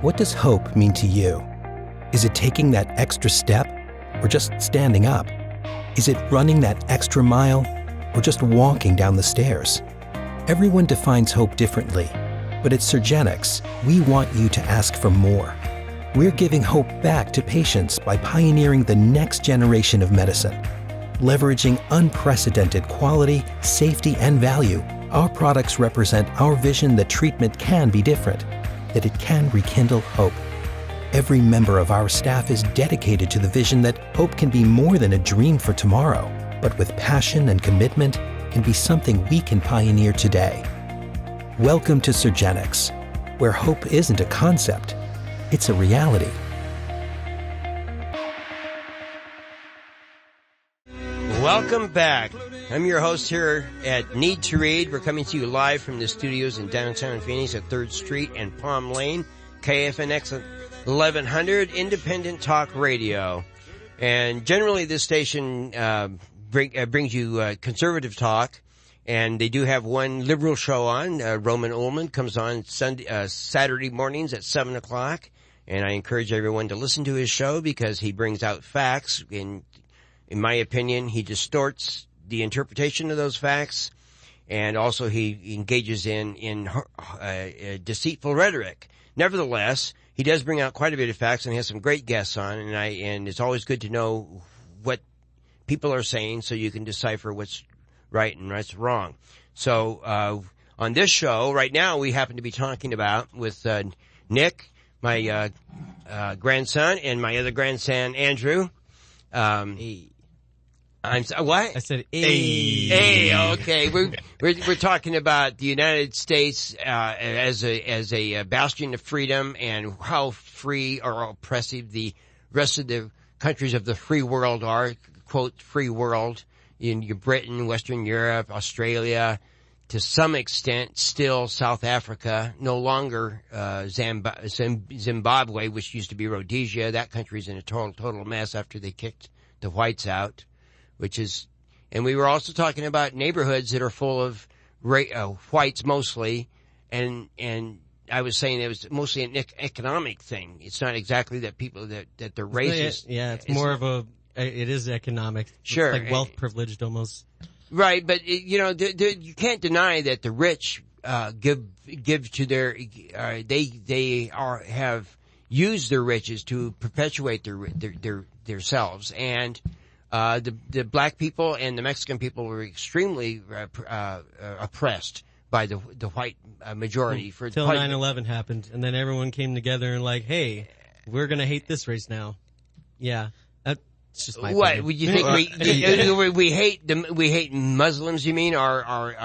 What does hope mean to you? Is it taking that extra step or just standing up? Is it running that extra mile or just walking down the stairs? Everyone defines hope differently, but at Surgenics, we want you to ask for more. We're giving hope back to patients by pioneering the next generation of medicine. Leveraging unprecedented quality, safety, and value, our products represent our vision that treatment can be different, that it can rekindle hope. Every member of our staff is dedicated to the vision that hope can be more than a dream for tomorrow, but with passion and commitment, can be something we can pioneer today. Welcome to Surgenics, where hope isn't a concept, it's a reality. Welcome back. I'm your host here at Need to Read. We're coming to you live from the studios in downtown Phoenix at 3rd Street and Palm Lane, KFNX 1100, Independent Talk Radio. And generally this station brings you conservative talk, and they do have one liberal show on. Roman Ullman comes on Saturday mornings at 7 o'clock, and I encourage everyone to listen to his show because he brings out facts. In my opinion, he distorts the interpretation of those facts, and also he engages in deceitful rhetoric. Nevertheless, he does bring out quite a bit of facts, and he has some great guests on, and it's always good to know what people are saying so you can decipher what's right and what's wrong. So on this show right now, we happen to be talking about with Nick, my grandson, and my other grandson, Andrew. What? I said, Hey, okay. We're talking about the United States, as a bastion of freedom and how free or oppressive the rest of the countries of the free world are, quote, free world, in Britain, Western Europe, Australia, to some extent still South Africa, no longer, Zimbabwe, which used to be Rhodesia. That country's in a total mess after they kicked the whites out. And we were also talking about neighborhoods that are full of whites mostly, and I was saying it was mostly an economic thing. It's not exactly that people that they're racist. Yeah, it's more of it is economic. Sure. It's like wealth privileged almost. Right, but you can't deny that the rich give to their they have used their riches to perpetuate their selves, and the black people and the Mexican people were extremely oppressed by the white majority. Till 9/11 happened, and then everyone came together and like, hey, we're gonna hate this race now. Yeah, that's just my opinion. What you think we hate Muslims? You mean our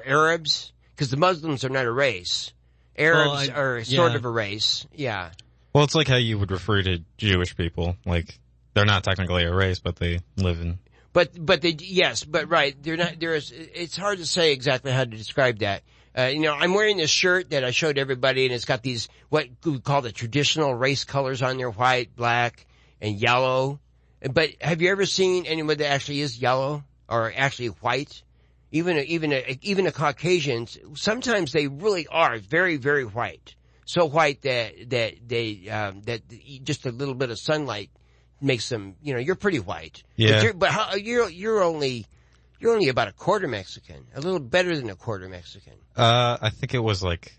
Arabs? Because the Muslims are not a race. Arabs are sort of a race. Yeah. Well, it's like how you would refer to Jewish people, like. They're not technically a race, but they live in. But right. They're not. It's hard to say exactly how to describe that. I'm wearing this shirt that I showed everybody, and it's got these what we call the traditional race colors on there: white, black, and yellow. But have you ever seen anyone that actually is yellow or actually white? Even a Caucasians, sometimes they really are very, very white. So white that that just a little bit of sunlight makes them, you're pretty white. Yeah. But you're only about a quarter Mexican, a little better than a quarter Mexican. I think it was like.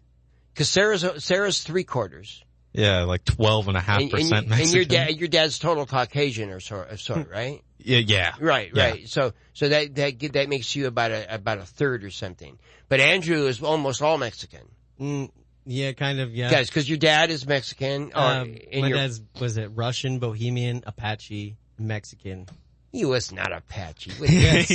Cause Sarah's 3/4. Yeah, like 12.5% Mexican. And your dad's total Caucasian or sort, right? Yeah. Right. Yeah. So that makes you about a third or something. But Andrew is almost all Mexican. Yeah, kind of, yeah. Guys, because your dad is Mexican. My dad's, was it Russian, Bohemian, Apache, Mexican? He was not Apache. Yes.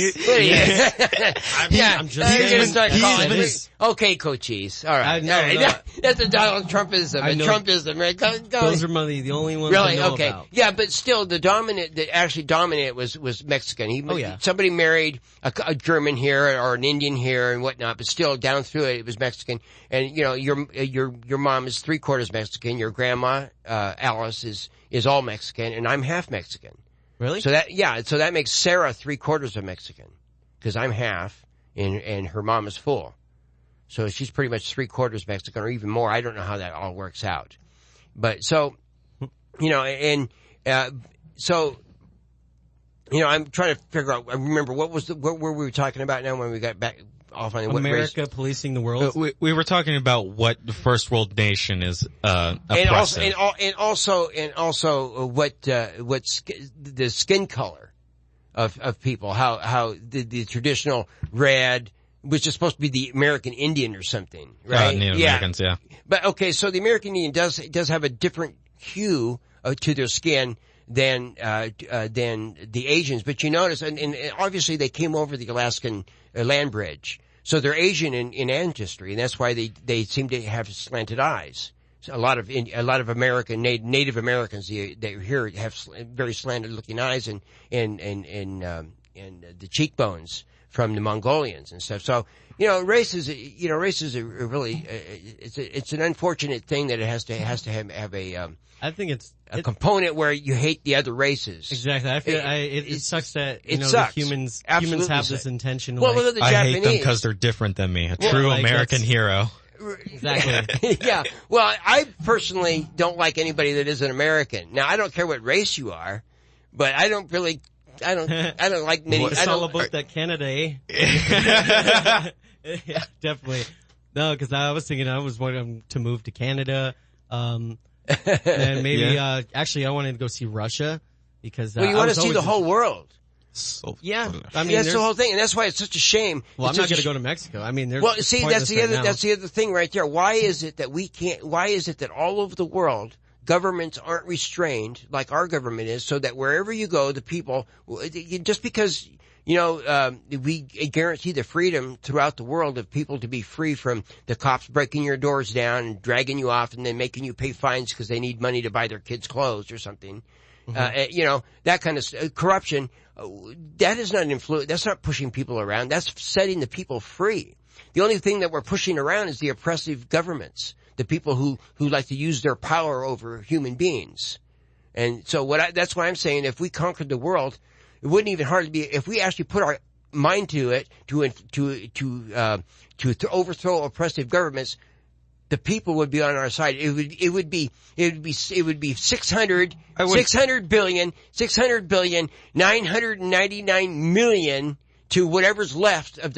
I'm just saying. Okay, Cochise. All right. That's a Donald Trumpism. Trumpism, right? Go. Those are the only ones really? I know Okay. about. Yeah, but still, the actually dominant was Mexican. Somebody married a German here or an Indian here and whatnot, but still down through it was Mexican. And your mom is 3/4 Mexican. Your grandma Alice is all Mexican, and I'm half Mexican. Really? So that makes Sarah 3/4 of Mexican, because I'm half, and her mom is full. So she's pretty much 3/4 Mexican, or even more. I don't know how that all works out. But so, I'm trying to figure out. I remember what were we talking about now when we got back off on America policing the world. We were talking about what the first world nation is oppressive. And also what the skin color of people, how the traditional red, which is supposed to be the American Indian or something, right? Native Americans, yeah. But okay, so the American Indian does have a different hue to their skin than the Asians. But you notice, and obviously they came over the Alaskan land bridge, so they're Asian in ancestry, and that's why they seem to have slanted eyes. So a lot of American Native Americans they here have very slanted looking eyes and the cheekbones from the Mongolians and stuff. So race is a really it's an unfortunate thing that it has to have a I think it's a component where you hate the other races. Exactly. I feel it sucks that sucks. humans have this intention. Well, look at the I Japanese. hate them because they're different than me. A true American hero. Exactly. Yeah. Well, I personally don't like anybody that isn't American. Now, I don't care what race you are, but I don't like many. It's all about that Canada, eh? Yeah, definitely. No, because I was thinking I was wanting to move to Canada. And maybe, actually, I wanted to go see Russia because, you want to see the whole world. So yeah, I mean that's the whole thing, and that's why it's such a shame. Well, I'm not going to go to Mexico. I mean, that's the other thing right there. Why is it that we can't? Why is it that all over the world governments aren't restrained like our government is, so that wherever you go, the people, just because we guarantee the freedom throughout the world of people to be free from the cops breaking your doors down and dragging you off and then making you pay fines because they need money to buy their kids clothes or something. Mm-hmm. That kind of corruption. That is not influence. That's not pushing people around. That's setting the people free. The only thing that we're pushing around is the oppressive governments, the people who like to use their power over human beings. And so that's why I'm saying if we conquered the world, it wouldn't even hardly be, if we actually put our mind to it to overthrow oppressive governments, the people would be on our side. It would be 600 billion, 999 million to whatever's left of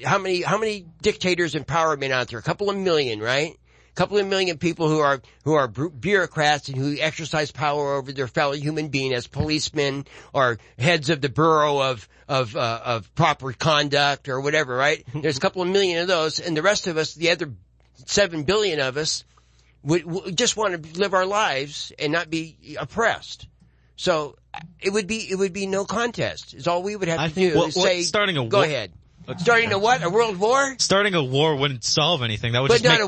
how many dictators in power have been out there? A couple of million, right? A couple of million people who are bureaucrats and who exercise power over their fellow human being as policemen or heads of the Bureau of proper conduct or whatever, right? There's a couple of million of those, and the rest of us, the other 7 billion of us, would just want to live our lives and not be oppressed. So it would be no contest. Is all we would have to do is say, starting a go war, ahead. Starting a what? A world war? Starting a war wouldn't solve anything. That would but not a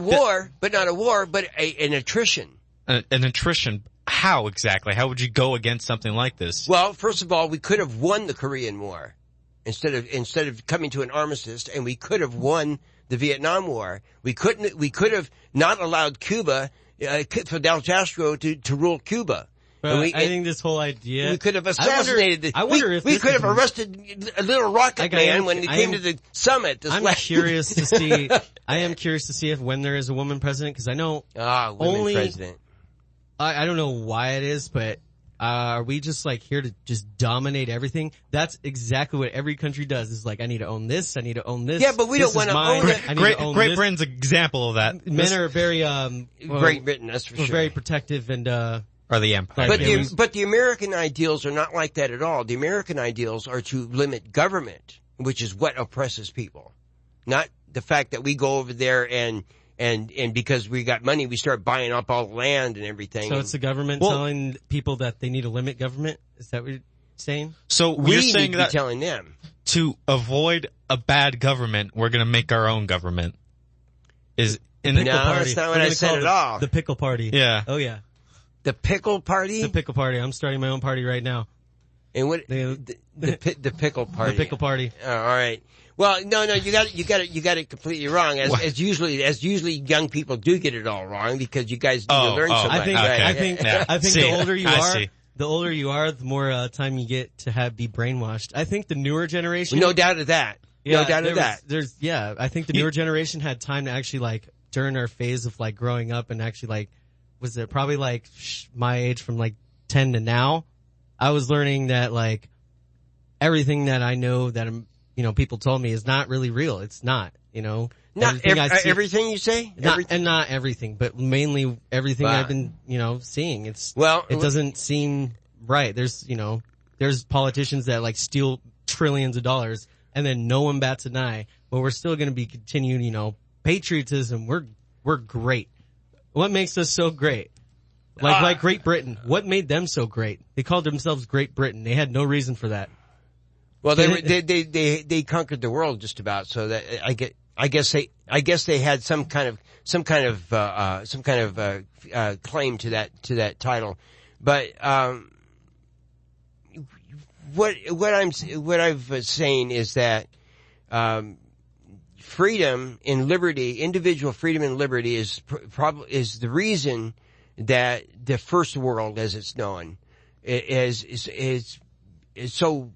war, but an attrition. An attrition. How exactly? How would you go against something like this? Well, first of all, we could have won the Korean War instead of coming to an armistice, and we could have won the Vietnam War. We could have not allowed Cuba, Fidel Castro to rule Cuba. I think this whole idea. We could have assassinated we could have arrested a little rocket man when he came to the summit. I am curious to see if when there is a woman president, because I know women president. I don't know why it is, but are we just like here to just dominate everything? That's exactly what every country does. Is like, I need to own this. I need to own this. Yeah, but we don't want to own it. Great Britain's an example of that. Men are very Great Britain, that's for sure. Very protective and or the empire. But the American ideals are not like that at all. The American ideals are to limit government, which is what oppresses people, not the fact that we go over there and because we got money, we start buying up all the land and everything. So it's the government telling people that they need to limit government? Is that what you're saying? So we're saying that telling them to avoid a bad government, we're going to make our own government. That's not what I said at all. The pickle party. Yeah. Oh yeah. The pickle party? The pickle party. I'm starting my own party right now. And what? The pickle party. The pickle party. Oh, all right. Well, no, you got it completely wrong. As usually young people do get it all wrong because you guys need to learn so much. I think the older you are, the more time you get to be brainwashed. I think the newer generation. No doubt of that. Yeah, I think the newer generation had time to actually like during our phase of like growing up and actually like was it probably like my age from like 10 to now, I was learning that like everything that I know that people told me is not really real. It's not, Not everything you say? And not everything, but mainly everything I've been, seeing. It doesn't seem right. There's politicians that like steal trillions of dollars and then no one bats an eye, but we're still going to be continuing, patriotism. We're great. What makes us so great? Like Great Britain. What made them so great? They called themselves Great Britain. They had no reason for that. Well, they conquered the world just about. So that I guess they had some kind of claim to that title. But what I'm saying is that freedom and liberty, individual freedom and liberty, is the reason that the first world, as it's known, is so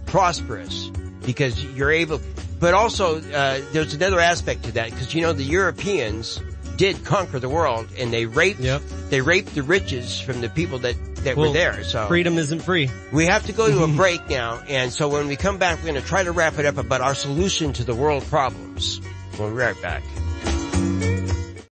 prosperous, because you're able. But also, there's another aspect to that, because the Europeans did conquer the world, and they raped the riches from the people that were there. So freedom isn't free. We have to go to a break now, and so when we come back, we're going to try to wrap it up about our solution to the world problems. We'll be right back.